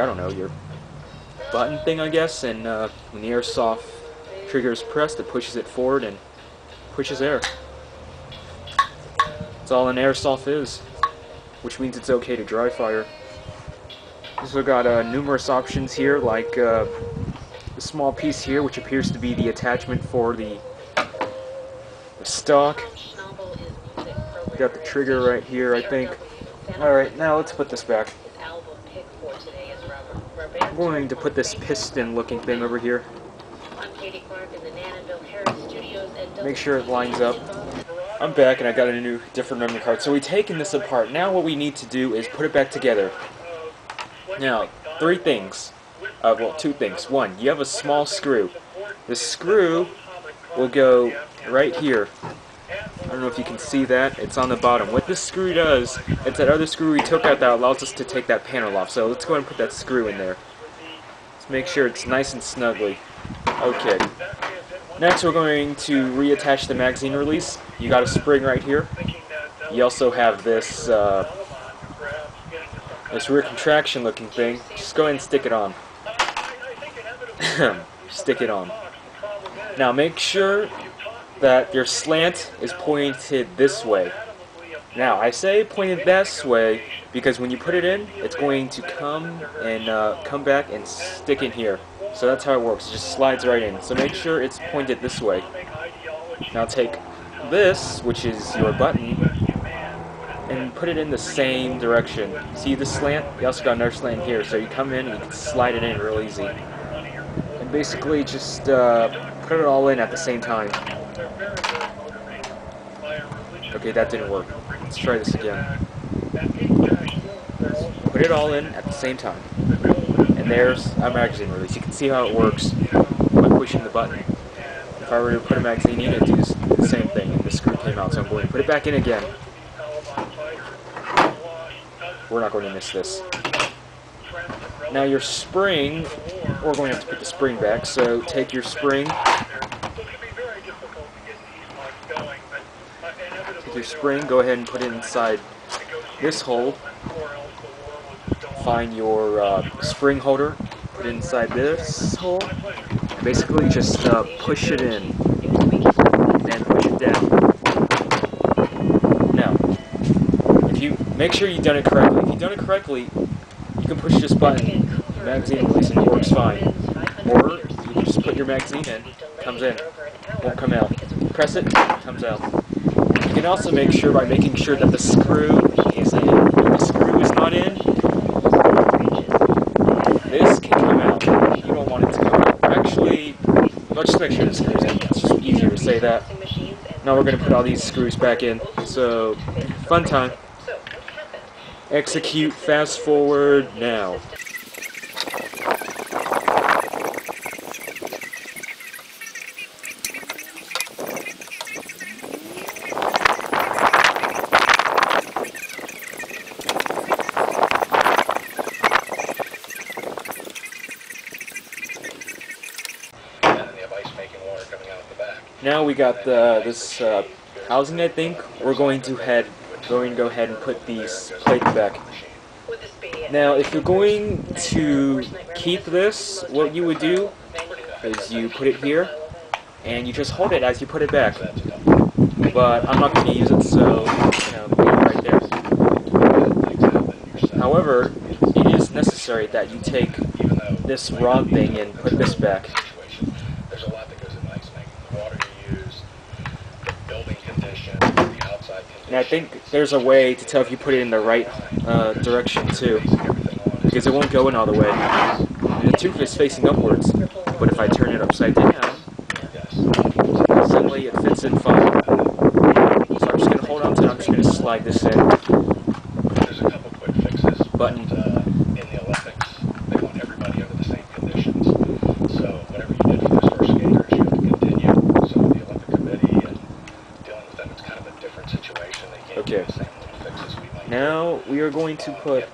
I don't know, your button thing, I guess, and when the airsoft trigger is pressed, it pushes it forward and pushes air. That's all an airsoft is, which means it's okay to dry fire. So we've got numerous options here, like the small piece here, which appears to be the attachment for the stock. We got the trigger right here, I think. Alright, now let's put this back. I'm going to put this piston looking thing over here. Make sure it lines up. I'm back and I got a different memory card. So we've taken this apart. Now what we need to do is put it back together. Now, three things. Well, two things. One, you have a small screw. The screw will go right here. I don't know if you can see that. It's on the bottom. What this screw does, it's that other screw we took out that allows us to take that panel off. So let's go ahead and put that screw in there. Let's make sure it's nice and snugly. Okay. Next we're going to reattach the magazine release. You got a spring right here. You also have this this rear contraction looking thing. Just go ahead and stick it on. Stick it on. Now make sure that your slant is pointed this way. Now I say pointed this way because when you put it in, it's going to come back and stick in here. So that's how it works. It just slides right in. So make sure it's pointed this way. Now take this, which is your button, and put it in the same direction. See the slant? You also got another slant here. So you come in and you can slide it in real easy. And basically just put it all in at the same time. Okay, that didn't work. Let's try this again. Put it all in at the same time. And there's a magazine release. You can see how it works by pushing the button. If I were to put a magazine in, it'd do the same thing, and the screw came out, so I'm going to put it back in again. We're not going to miss this. Now your spring, we're going to have to put the spring back, so take your spring. Take your spring, go ahead and put it inside this hole. Find your spring holder, put it inside this hole, and basically just push it in, and push it down. Now, if you make sure you've done it correctly. If you've done it correctly, you can push this button, magazine release, and it works fine. Or you can just put your magazine in, comes in, won't come out. Press it, comes out. You can also make sure by making sure that the screw is in. If the screw is not in, this can come out. You don't want it to come out. Actually, let's just make sure the screw's in. It's just easier to say that. Now we're going to put all these screws back in. So, fun time. Execute, fast forward, now. Now we got this housing, I think. We're going to go ahead and put these plates back. Now, if you're going to keep this, what you would do is you put it here, and you just hold it as you put it back. But I'm not going to use it, so leave it right there. However, it is necessary that you take this rod thing and put this back. And I think there's a way to tell if you put it in the right direction too, because it won't go in all the way. And the tooth is facing upwards, but if I turn it upside down, suddenly it fits in fine. So I'm just going to hold on to it, I'm just going to slide this in. There's a couple quick fixes. Button. In the Olympics, they want everybody under the same conditions. So whatever you did for the first skaters, you have to continue. So the Olympic Committee and dealing with them, it's kind of a different situation. They can't do the same little fixes we might. Now we are going to put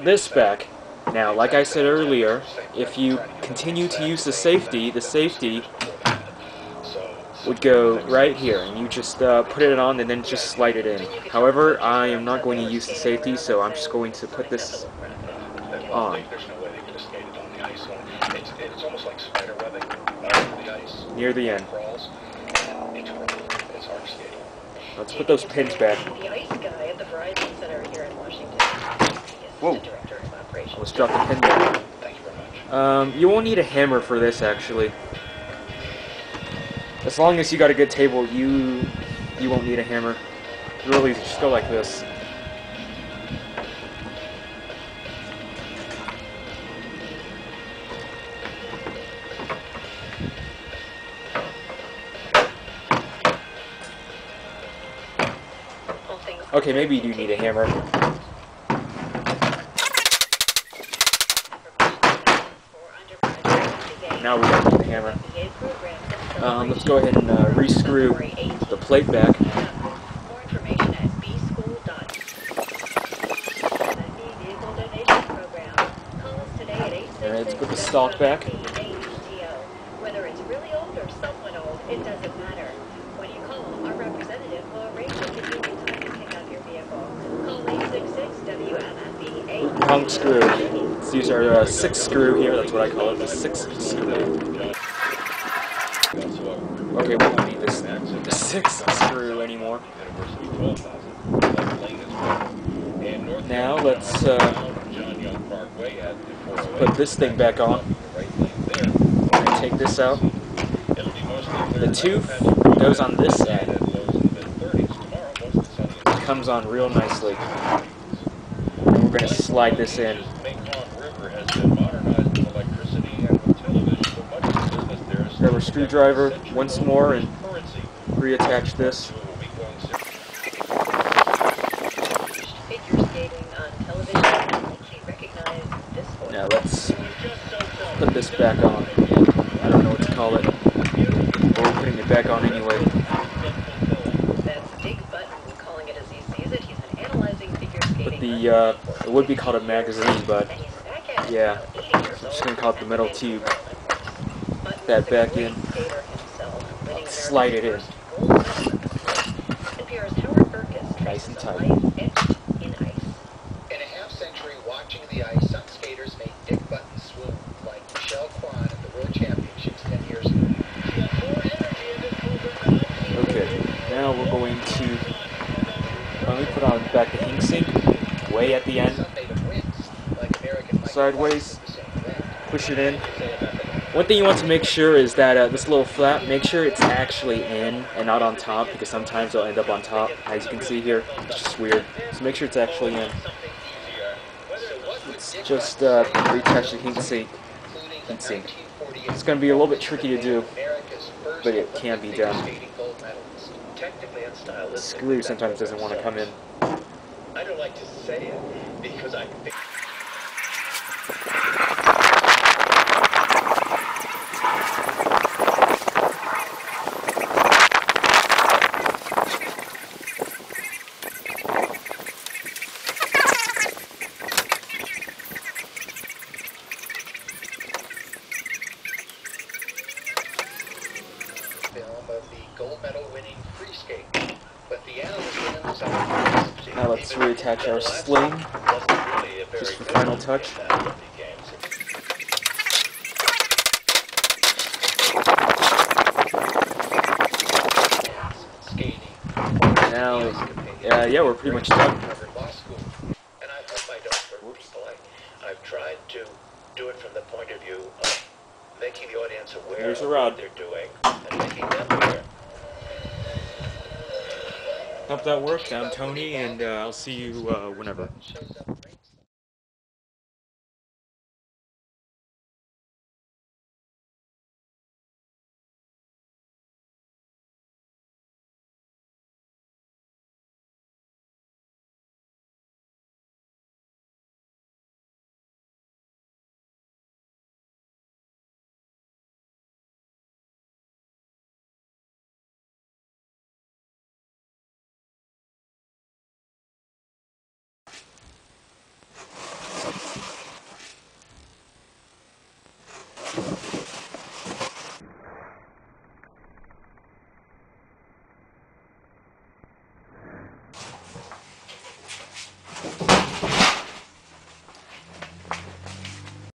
this back. Now, like I said earlier, if you continue to use the safety would go right here, and you just put it on and then just slide it in. However, I am not going to use the safety, so I'm just going to put this on. There's no way they could have skated on the ice. It's almost like spider webbing under the ice. Near the end. Crawls. It's rough. It's hard skating. Let's put those pins back. The ice guy at the Verizon Center here in Washington. Whoa. Director of operations. Let's drop the pin back. Thank you very much. You won't need a hammer for this, actually. As long as you got a good table, you won't need a hammer. Really, just go like this. Okay, maybe you do need a hammer. Now we don't need a hammer. Let's go ahead and re-screw the plate back. More information at bschool.com. Vehicle donation program. Call us today at 866. Alright, let's put the stock back. Whether it's really old or somewhat old, it doesn't matter. When you call, our representative will arrange a convenient time to pick up your vehicle. Call 866-WMFB. Wrong screw. Let's use our 6 screw here. That's what I call it, the 6 screw. Okay, we don't need the 6 screw anymore. Now let's put this thing back on. We're gonna take this out. The tooth goes on this end. It comes on real nicely. And we're gonna slide this in. Grab our screwdriver once more and reattach this. Now let's put this back on. I don't know what to call it. But we're putting it back on anyway. But it would be called a magazine, but yeah, I'm just gonna call it the metal tube. Put that back in. Slide it in. Nice and tight. In a half-century watching the ice, some skaters made Dick Button swoon, like Michelle Kwan at the World Championships 10 years ago. Okay, now we're going to put on back the ink sink, way at the end, sideways, push it in. One thing you want to make sure is that this little flap, make sure it's actually in and not on top, because sometimes it'll end up on top. As you can see here, it's just weird. So make sure it's actually in. Let's just retouch the heat sink. It's going to be a little bit tricky to do, but it can be done. The screw sometimes doesn't want to come in. I don't like to say it because I think of the gold medal winning free skate, but the analysts now let's reattach our sling, just for final touch. Now, yeah, we're pretty much done. And I hope I don't hurt people. I've tried to do it from the point of view of making the audience aware Here's a of rod. what they're doing and making them aware. Hope that worked. I'm Tony, and I'll see you whenever.